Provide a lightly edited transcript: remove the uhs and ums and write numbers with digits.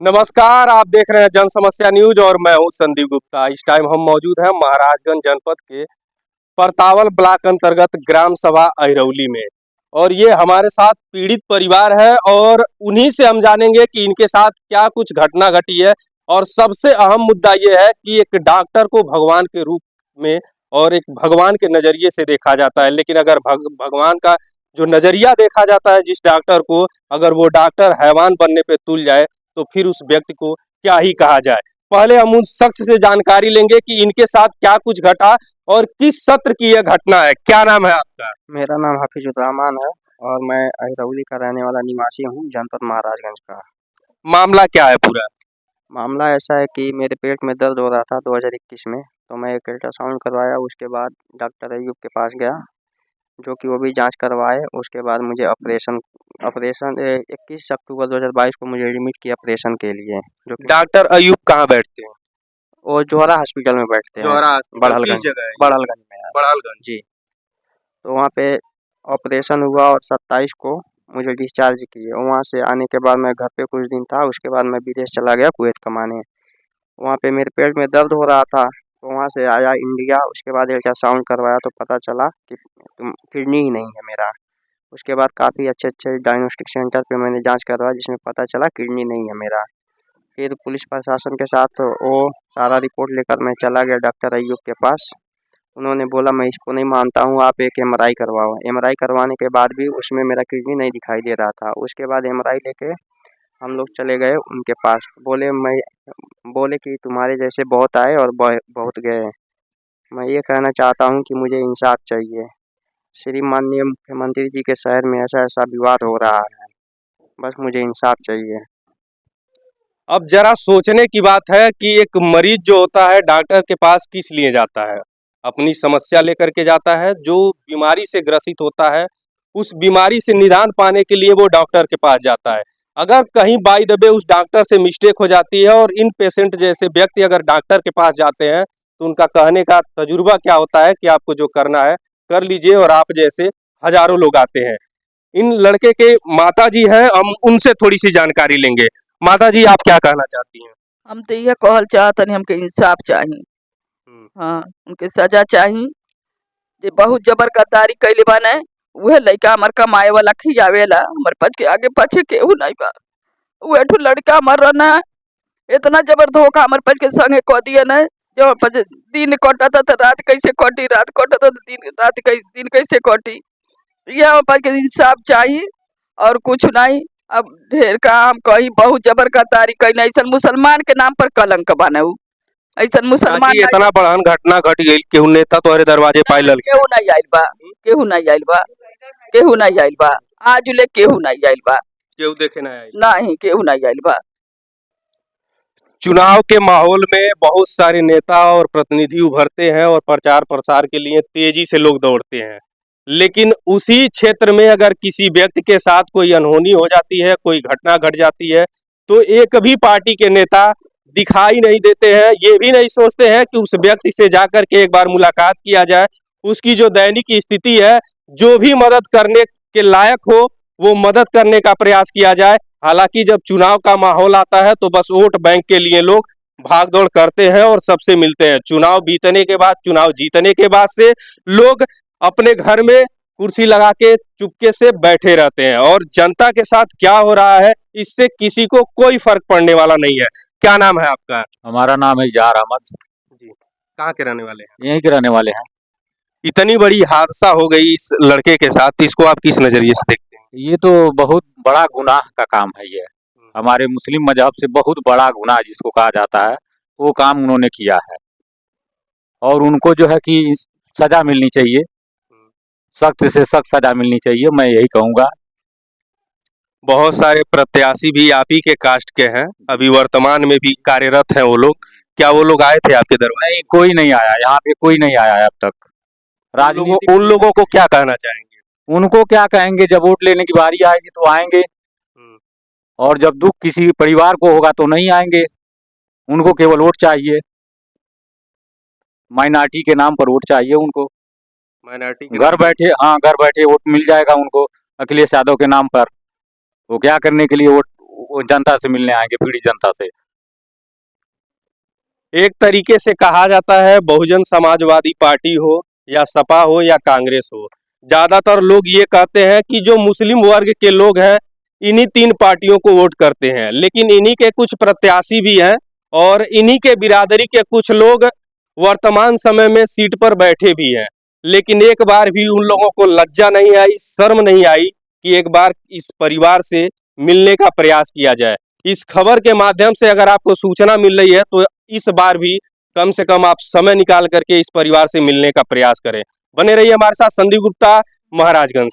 नमस्कार, आप देख रहे हैं जन समस्या न्यूज और मैं हूं संदीप गुप्ता। इस टाइम हम मौजूद हैं महाराजगंज जनपद के परतावल ब्लॉक अंतर्गत ग्राम सभा अहिरौली में और ये हमारे साथ पीड़ित परिवार है और उन्हीं से हम जानेंगे कि इनके साथ क्या कुछ घटना घटी है। और सबसे अहम मुद्दा ये है कि एक डॉक्टर को भगवान के रूप में और एक भगवान के नजरिए से देखा जाता है, लेकिन अगर भगवान का जो नजरिया देखा जाता है जिस डॉक्टर को, अगर वो डॉक्टर हैवान बनने पे तुल जाए तो फिर उस व्यक्ति को क्या ही कहा जाए। पहले हम उन शख्स से जानकारी लेंगे कि इनके साथ क्या कुछ घटा और किस सत्र की यह घटना है। क्या नाम है आपका? मेरा नाम हफीजुर रहमान है और मैं अहिरौली का रहने वाला निवासी हूँ, जनपद महाराजगंज का। मामला क्या है पूरा? मामला ऐसा है कि मेरे पेट में दर्द हो रहा था 2021 में, तो मैं एक अल्ट्रासाउंड करवाया। उसके बाद डॉक्टर अयूब के पास गया, जो कि वो भी जांच करवाए। उसके बाद मुझे ऑपरेशन 21 अक्टूबर 2022 को मुझे एडमिट किया ऑपरेशन के लिए। जो कि डॉक्टर अयूब कहाँ बैठते हैं? वो जोहरा हॉस्पिटल में बैठते हैं, किस जगह है? बड़हलगंज में है बड़ालगंज जी। तो वहाँ पे ऑपरेशन हुआ और 27 को मुझे डिस्चार्ज किए। वहाँ से आने के बाद मैं घर पे कुछ दिन था। उसके बाद मैं विदेश चला गया कुवैत कमाने। वहाँ पे मेरे पेट में दर्द हो रहा था, तो वहाँ से आया इंडिया। उसके बाद अल्ट्रासाउंड करवाया तो पता चला कि किडनी ही नहीं है मेरा। उसके बाद काफ़ी अच्छे डायग्नोस्टिक सेंटर पे मैंने जांच करवाया, जिसमें पता चला किडनी नहीं है मेरा। फिर पुलिस प्रशासन के साथ वो सारा रिपोर्ट लेकर मैं चला गया डॉक्टर अयूब के पास। उन्होंने बोला मैं इसको नहीं मानता हूँ, आप एक एमआरआई करवाओ। एमआरआई करवाने के बाद भी उसमें मेरा किडनी नहीं दिखाई दे रहा था। उसके बाद एमआरआई लेके हम लोग चले गए उनके पास। बोले कि तुम्हारे जैसे बहुत आए और बहुत गए। मैं ये कहना चाहता हूँ कि मुझे इंसाफ चाहिए। श्री माननीय मुख्यमंत्री जी के शहर में ऐसा विवाद हो रहा है, बस मुझे इंसाफ चाहिए। अब जरा सोचने की बात है कि एक मरीज जो होता है डॉक्टर के पास किस लिए जाता है? अपनी समस्या लेकर के जाता है। जो बीमारी से ग्रसित होता है उस बीमारी से निदान पाने के लिए वो डॉक्टर के पास जाता है। अगर कहीं बाय द वे उस डॉक्टर से मिस्टेक हो जाती है और इन पेशेंट जैसे व्यक्ति अगर डॉक्टर के पास जाते हैं तो उनका कहने का तजुर्बा क्या होता है कि आपको जो करना है कर लीजिए, और आप जैसे हजारों लोग आते हैं। इन लड़के के माता जी हैं, हम उनसे थोड़ी सी जानकारी लेंगे। माता जी, आप क्या कहना चाहती हैं? हम तो यह कहल चाहतनी हमके इंसाफ चाहिए। हाँ, उनके सजा चाहिए। जे बहुत जबर गद्दारी कैले बाने, उहे लड़का हमार कमाए वाला खियावेला, हमारे पास के आगे पाछे केहू नहीं बा। उहे ठू लड़का हमार रहना इतना जबर धोखा हमारे पास के संगे कह दिया न, जो हमारे पास दिन कटता तो रात कैसे कटी, रात कटता तो दिन कैसे कटी। यह हमारे पास के इंसाफ चाहिए और कुछ नहीं। अब ढेर का हम कहीं बहुत जबर गद्दारी कैले, ऐसा मुसलमान के नाम पर कलंक बने। ऐसा मुसलमान चाची, इतना बड़हन घटना घट गई, केहू नेता तोहरे दरवाजे पाई लल केहू नहीं आइल बा, केहू नहीं आइल बा, केहू नहीं आइल बा। आज ले केहू नहीं आइल बा, केहू देखे ना आई। नहीं केहू नहीं आइल बा। चुनाव के माहौल में बहुत सारे नेता और प्रतिनिधि उभरते हैं और प्रचार प्रसार के लिए तेजी से लोग दौड़ते हैं, लेकिन उसी क्षेत्र में अगर किसी व्यक्ति के साथ कोई अनहोनी हो जाती है, कोई घटना घट जाती है, तो एक भी पार्टी के नेता दिखाई नहीं देते हैं। ये भी नहीं सोचते हैं कि उस व्यक्ति से जाकर के एक बार मुलाकात किया जाए, उसकी जो दैनिक स्थिति है, जो भी मदद करने के लायक हो वो मदद करने का प्रयास किया जाए। हालांकि जब चुनाव का माहौल आता है तो बस वोट बैंक के लिए लोग भाग दौड़ करते हैं और सबसे मिलते हैं। चुनाव बीतने के बाद, चुनाव जीतने के बाद से लोग अपने घर में कुर्सी लगा के चुपके से बैठे रहते हैं और जनता के साथ क्या हो रहा है इससे किसी को कोई फर्क पड़ने वाला नहीं है। क्या नाम है आपका? हमारा नाम है इजहार अहमद जी। कहाँ के रहने वाले हैं? यहीं के रहने वाले हैं। इतनी बड़ी हादसा हो गई इस लड़के के साथ, तो इसको आप किस नजरिए से देखते हैं? ये तो बहुत बड़ा गुनाह का काम है। ये हमारे मुस्लिम मजहब से बहुत बड़ा गुनाह जिसको कहा जाता है, वो काम उन्होंने किया है और उनको जो है कि सजा मिलनी चाहिए, सख्त से सख्त सजा मिलनी चाहिए, मैं यही कहूँगा। बहुत सारे प्रत्याशी भी आप ही के कास्ट के हैं, अभी वर्तमान में भी कार्यरत हैं वो लोग। क्या वो लोग आए थे आपके दरबार? नहीं, कोई नहीं आया यहाँ पे, कोई नहीं आया है अब तक। उन लोगों को क्या कहना चाहेंगे? उनको क्या कहेंगे, जब वोट लेने की बारी आएगी तो आएंगे, और जब दुख किसी परिवार को होगा तो नहीं आएंगे। उनको केवल वोट चाहिए, माइनॉरिटी के नाम पर वोट चाहिए उनको। माइनॉरिटी घर बैठे, हाँ घर बैठे वोट मिल जाएगा उनको अखिलेश यादव के नाम पर। वो क्या करने के लिए वो जनता से मिलने आएंगे, पीड़ित जनता से। एक तरीके से कहा जाता है बहुजन समाजवादी पार्टी हो या सपा हो या कांग्रेस हो, ज्यादातर लोग ये कहते हैं कि जो मुस्लिम वर्ग के लोग हैं इन्हीं तीन पार्टियों को वोट करते हैं, लेकिन इन्हीं के कुछ प्रत्याशी भी हैं और इन्हीं के बिरादरी के कुछ लोग वर्तमान समय में सीट पर बैठे भी हैं, लेकिन एक बार भी उन लोगों को लज्जा नहीं आई, शर्म नहीं आई कि एक बार इस परिवार से मिलने का प्रयास किया जाए। इस खबर के माध्यम से अगर आपको सूचना मिल रही है तो इस बार भी कम से कम आप समय निकाल करके इस परिवार से मिलने का प्रयास करें। बने रहिए हमारे साथ। संदीप गुप्ता, महाराजगंज।